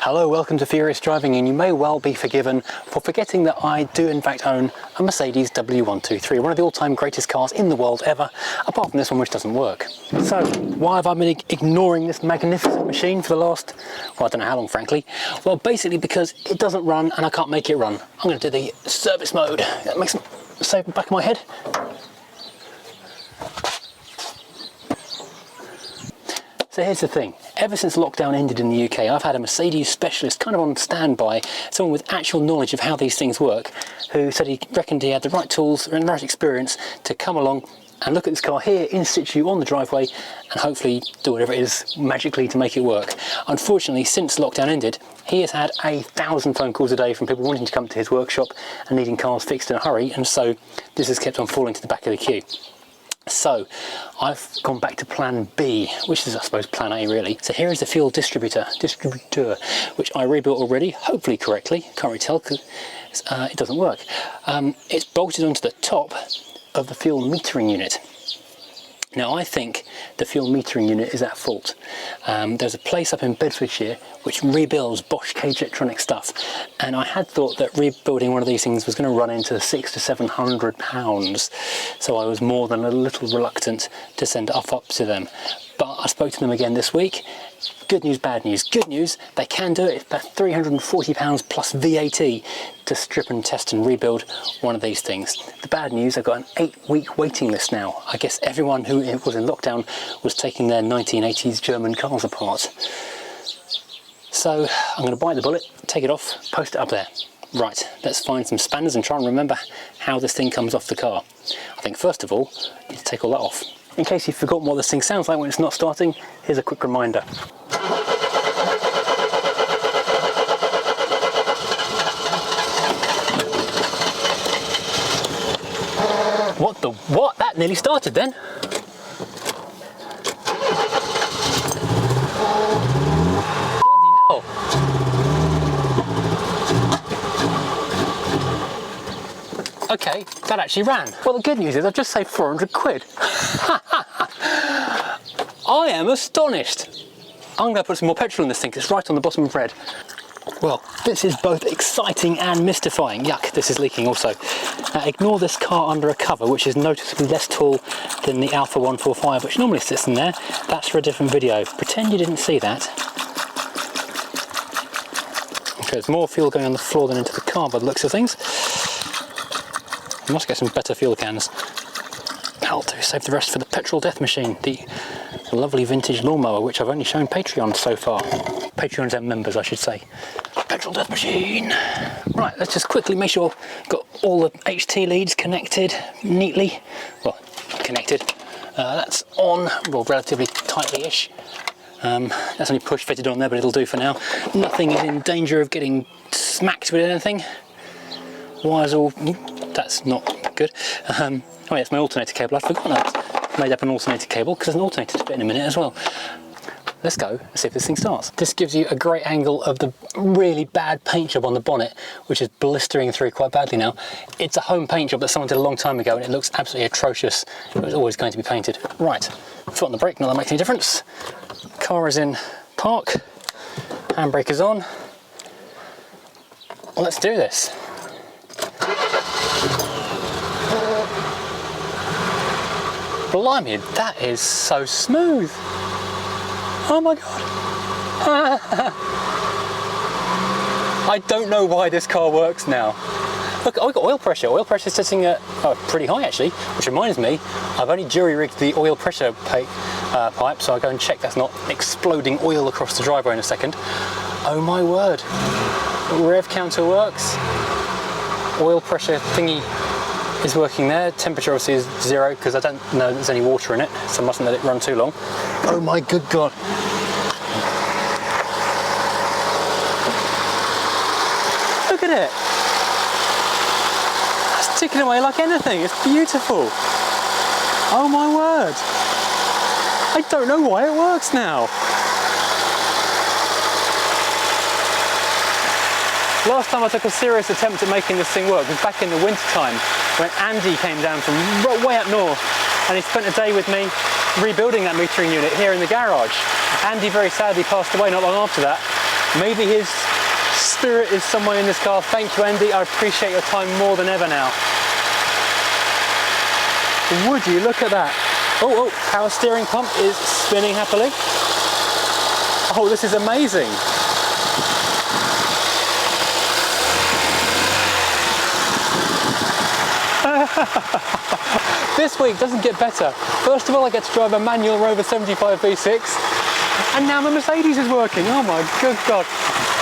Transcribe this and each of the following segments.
Hello, welcome to Furious Driving, and you may well be forgiven for forgetting that I do in fact own a Mercedes W123, one of the all-time greatest cars in the world ever, apart from this one which doesn't work. So, why have I been ignoring this magnificent machine for the last, well, I don't know how long frankly. Well, basically because it doesn't run and I can't make it run. I'm going to do the service mode. That makes it safe in the back of my head. So here's the thing, ever since lockdown ended in the UK, I've had a Mercedes specialist kind of on standby, someone with actual knowledge of how these things work, who said he reckoned he had the right tools and the right experience to come along and look at this car here in situ on the driveway and hopefully do whatever it is magically to make it work. Unfortunately, since lockdown ended, he has had 1,000 phone calls a day from people wanting to come to his workshop and needing cars fixed in a hurry, and so this has kept on falling to the back of the queue. So I've gone back to plan B, which is I suppose plan A really. So here is the fuel distributor, which I rebuilt already, hopefully correctly, can't really tell because it doesn't work. It's bolted onto the top of the fuel metering unit. Now I think the fuel metering unit is at fault. There's a place up in Bedfordshire which rebuilds Bosch cage electronic stuff, and I had thought that rebuilding one of these things was going to run into £600 to £700, so I was more than a little reluctant to send it up to them. But I spoke to them again this week. Good news, bad news. Good news, they can do it. It's about £340 plus VAT to strip and test and rebuild one of these things. The bad news, I've got an 8-week waiting list now. I guess everyone who was in lockdown was taking their 1980s German cars apart. So I'm going to bite the bullet, take it off, post it up there. Right, let's find some spanners and try and remember how this thing comes off the car. I think first of all, you need to take all that off. In case you've forgotten what this thing sounds like when it's not starting, here's a quick reminder. What? That nearly started then. Bloody hell. Okay, that actually ran. Well, the good news is I've just saved 400 quid. I am astonished. I'm going to put some more petrol in this thing because it's right on the bottom of red. Well, this is both exciting and mystifying. Yuck, this is leaking also. Now, ignore this car under a cover, which is noticeably less tall than the Alpha 145, which normally sits in there. That's for a different video. Pretend you didn't see that. Okay, there's more fuel going on the floor than into the car by the looks of things. I must get some better fuel cans. I'll do save the rest for the petrol death machine, the lovely vintage lawnmower, which I've only shown Patreon so far. Patreon's our members, I should say. Petrol death machine. Right, let's just quickly make sure I've got all the HT leads connected neatly. Well, connected. That's on, well, relatively tightly-ish. That's only push fitted on there, but it'll do for now. Nothing is in danger of getting smacked with anything. Wires all, that's not good. Oh yeah, it's my alternator cable. I'd forgotten I made up an alternator cable because there's an alternator to fit in a minute as well. Let's go and see if this thing starts. This gives you a great angle of the really bad paint job on the bonnet, which is blistering through quite badly now. It's a home paint job that someone did a long time ago and it looks absolutely atrocious. It was always going to be painted. Right, foot on the brake, not that makes any difference. Car is in park, handbrake is on. Well, let's do this. Blimey, that is so smooth. Oh my god. I don't know why this car works now. Look, I've got oil pressure. Oil pressure is sitting at pretty high actually, which reminds me, I've only jury-rigged the oil pressure pipe, so I'll go and check that's not exploding oil across the driveway in a second. Oh my word. Rev counter works. Oil pressure thingy is working there. Temperature obviously is 0 because I don't know there's any water in it, so I mustn't let it run too long. Oh my good god. Look at it. It's ticking away like anything. It's beautiful. Oh my word. I don't know why it works now. Last time I took a serious attempt at making this thing work was back in the winter time when Andy came down from way up north and he spent a day with me rebuilding that metering unit here in the garage. Andy very sadly passed away not long after that, Maybe his spirit is somewhere in this car. Thank you, Andy. I appreciate your time more than ever now. Would you look at that? Oh, power steering pump is spinning happily. Oh, this is amazing. This week doesn't get better. First of all, I get to drive a manual Rover 75 V6, and now my Mercedes is working. Oh my good God.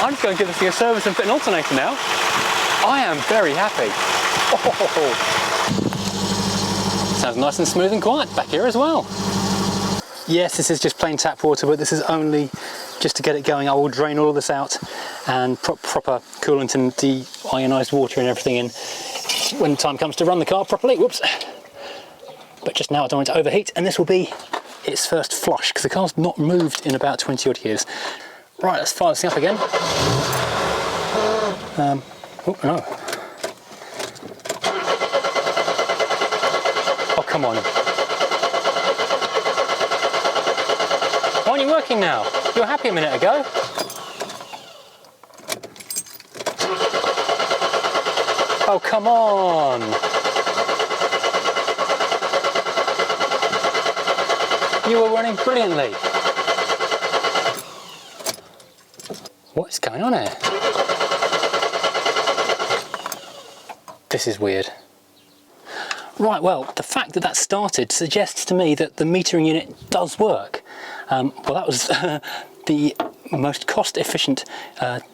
I'm just going to give this thing a service and fit an alternator now. I am very happy. Oh. Sounds nice and smooth and quiet back here as well. Yes, this is just plain tap water, but this is only just to get it going. I will drain all of this out and put proper coolant and deionized water and everything in when the time comes to run the car properly. Whoops. But just now I don't want it to overheat, and this will be its first flush because the car's not moved in about 20 odd years. Right, let's fire this thing up again. Oh no. Oh, come on. Why aren't you working now? You were happy a minute ago. Oh, come on. You were running brilliantly. What is going on here? This is weird. Right, well, the fact that that started suggests to me that the metering unit does work. Well, that was the most cost-efficient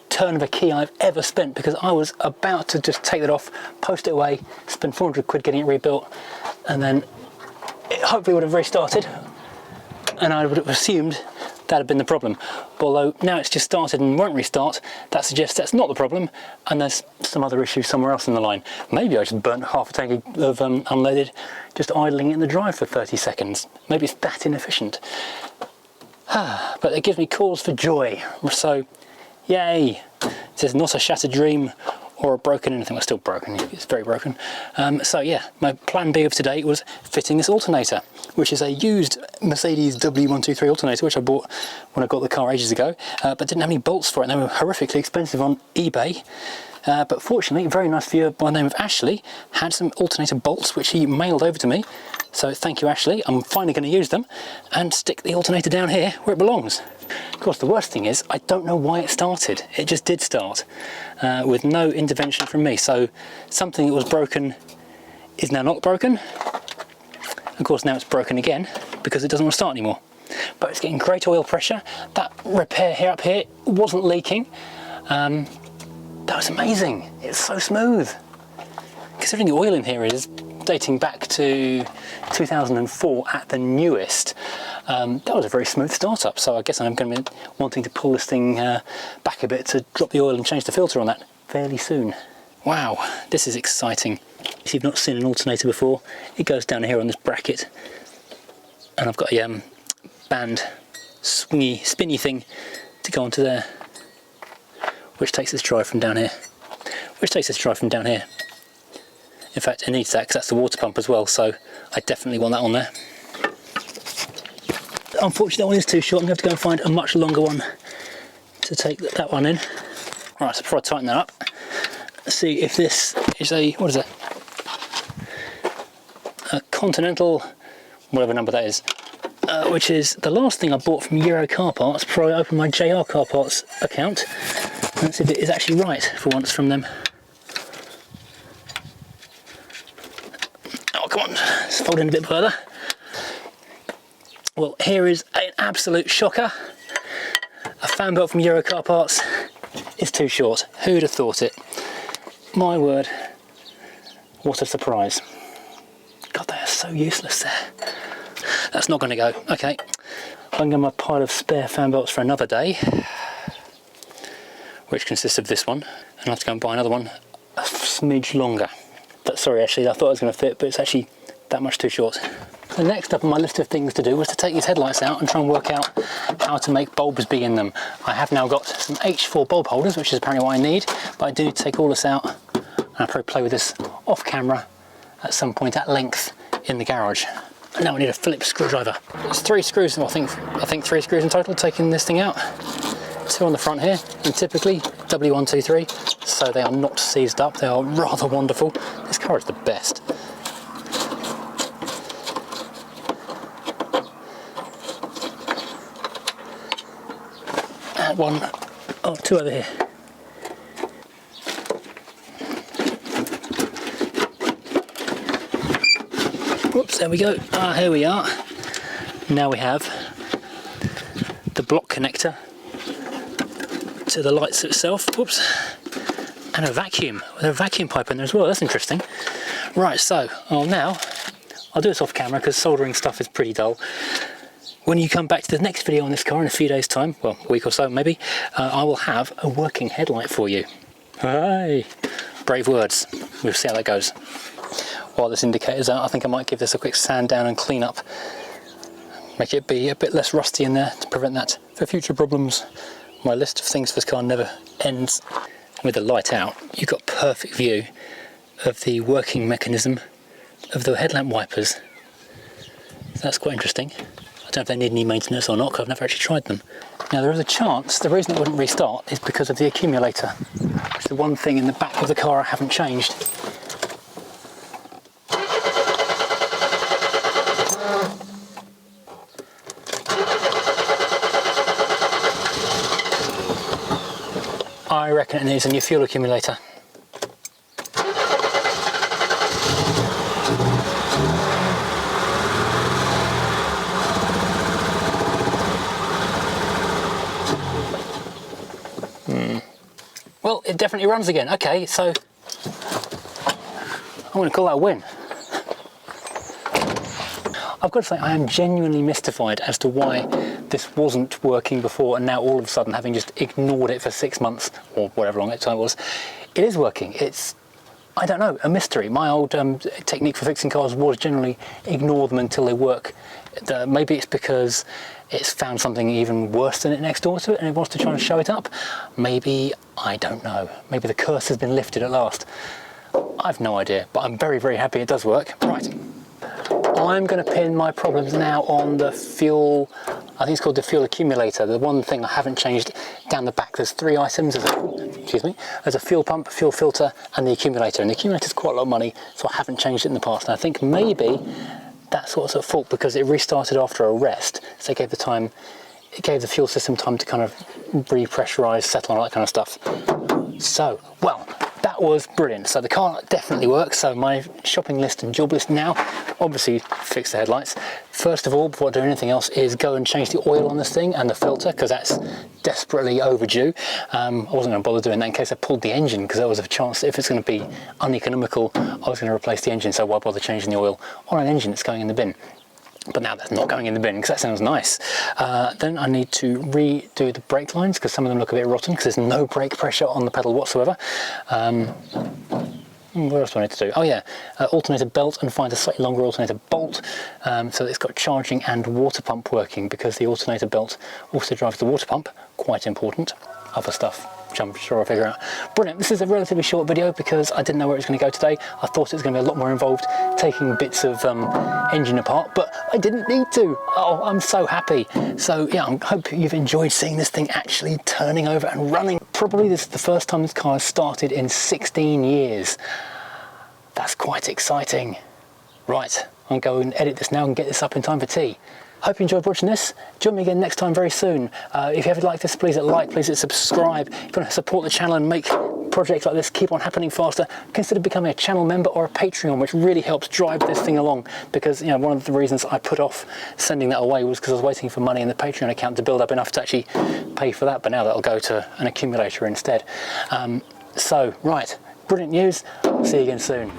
turn of a key I've ever spent, because I was about to just take that off, post it away, spend 400 quid getting it rebuilt, and then it hopefully would have restarted, and I would have assumed that had been the problem. Although now it's just started and won't restart, that suggests that's not the problem, and there's some other issue somewhere else in the line. Maybe I just burnt half a tank of unleaded just idling in the drive for 30 seconds. Maybe it's that inefficient. But it gives me cause for joy. So, yay! This is not a shattered dream or a broken anything. Well, still broken, it's very broken. So yeah, my plan B of today was fitting this alternator, which is a used Mercedes W123 alternator, which I bought when I got the car ages ago, but didn't have any bolts for it, and they were horrifically expensive on eBay. But fortunately, a very nice viewer by the name of Ashley had some alternator bolts, which he mailed over to me. So thank you, Ashley. I'm finally going to use them and stick the alternator down here where it belongs. Of course, the worst thing is I don't know why it started. It just did start with no intervention from me. So something that was broken is now not broken. Of course, now it's broken again because it doesn't want to start anymore. But it's getting great oil pressure. That repair here up here wasn't leaking. That was amazing. It's so smooth. Considering the oil in here is dating back to 2004 at the newest, that was a very smooth startup. So I guess I'm going to be wanting to pull this thing back a bit to drop the oil and change the filter on that fairly soon. Wow, this is exciting. If you've not seen an alternator before, it goes down here on this bracket, and I've got a band swingy, spinny thing to go onto there, which takes this drive from down here. In fact, it needs that because that's the water pump as well, so I definitely want that on there. Unfortunately, that one is too short. I'm going to have to go and find a much longer one to take that one in. Right, so before I tighten that up, let's see if this is a, what is it? A Continental, whatever number that is, which is the last thing I bought from Euro Car Parts before I opened my JR Car Parts account. Let's see if it is actually right for once from them. Oh, come on, let's fold in a bit further. Well, here is an absolute shocker. A fan belt from Euro Car Parts is too short. Who'd have thought it? My word, what a surprise. God, they are so useless there. That's not going to go. Okay, I'm going to have my pile of spare fan belts for another day, which consists of this one, and I'll have to go and buy another one a smidge longer. But sorry, actually, I thought it was going to fit, but it's actually that much too short. The next up on my list of things to do was to take these headlights out and try and work out how to make bulbs be in them. I have now got some H4 bulb holders, which is apparently what I need, but I do need to take all this out, and I'll probably play with this off camera at some point at length in the garage. And now I need a Phillips screwdriver. There's 3 screws, I think 3 screws in total, taking this thing out. two on the front here, and typically W123, so they are not seized up. They are rather wonderful. This car is the best. And one, oh, two over here. Whoops, there we go. Ah, here we are. Now we have the block connector to the lights itself. Whoops. And a vacuum, with a vacuum pipe in there as well. That's interesting. Right, so now I'll do this off camera because soldering stuff is pretty dull. When you come back to the next video on this car in a few days' time, well, a week or so maybe, I will have a working headlight for you. Hey, brave words. We'll see how that goes. While this indicator's out, I think I might give this a quick sand down and clean up. Make it be a bit less rusty in there to prevent that for future problems. My list of things for this car never ends. With the light out, you've got perfect view of the working mechanism of the headlamp wipers. So that's quite interesting. I don't know if they need any maintenance or not, because I've never actually tried them. Now there is a chance, the reason it wouldn't restart is because of the accumulator, which is the one thing in the back of the car I haven't changed. I reckon it needs a new fuel accumulator. Well, it definitely runs again. Okay, so I'm going to call that a win. I've got to say, I am genuinely mystified as to why this wasn't working before, and now all of a sudden, having just ignored it for 6 months, or whatever long that time was, it is working. It's, I don't know, a mystery. My old technique for fixing cars was generally ignore them until they work. Maybe it's because it's found something even worse than it next door to it, and it wants to try and show it up. Maybe, I don't know. Maybe the curse has been lifted at last. I've no idea, but I'm very, very happy it does work. Right. I'm going to pin my problems now on the fuel, I think it's called the fuel accumulator. The one thing I haven't changed down the back, there's 3 items, there's a fuel pump, fuel filter and the accumulator. And the accumulator's quite a lot of money, so I haven't changed it in the past. And I think maybe that's what's at fault, because it restarted after a rest. So it gave the fuel system time to kind of repressurize, settle and all that kind of stuff. So, well, that was brilliant. So the car definitely works. So my shopping list and job list now, obviously fix the headlights. First of all, before I do anything else, is go and change the oil on this thing and the filter, because that's desperately overdue. I wasn't going to bother doing that in case I pulled the engine, because there was a chance if it's going to be uneconomical, I was going to replace the engine, so why bother changing the oil on an engine that's going in the bin? But now that's not going in the bin, because that sounds nice. Then I need to redo the brake lines, because some of them look a bit rotten, because there's no brake pressure on the pedal whatsoever. What else do I need to do? Oh yeah, alternator belt, and find a slightly longer alternator bolt, so it's got charging and water pump working, because the alternator belt also drives the water pump, quite important. Other stuff, which I'm sure I'll figure out. Brilliant. This is a relatively short video because I didn't know where it was going to go today. I thought it was going to be a lot more involved, taking bits of engine apart, but I didn't need to. Oh, I'm so happy. So yeah, I hope you've enjoyed seeing this thing actually turning over and running. Probably this is the first time this car has started in 16 years. That's quite exciting. Right, I'll go and edit this now and get this up in time for tea. Hope you enjoyed watching this. Join me again next time very soon. If you ever like this, please hit like, please hit subscribe. If you want to support the channel and make projects like this keep on happening faster, consider becoming a channel member or a Patreon, which really helps drive this thing along, because, you know, one of the reasons I put off sending that away was because I was waiting for money in the Patreon account to build up enough to actually pay for that, but now that'll go to an accumulator instead. So, right, brilliant news. See you again soon.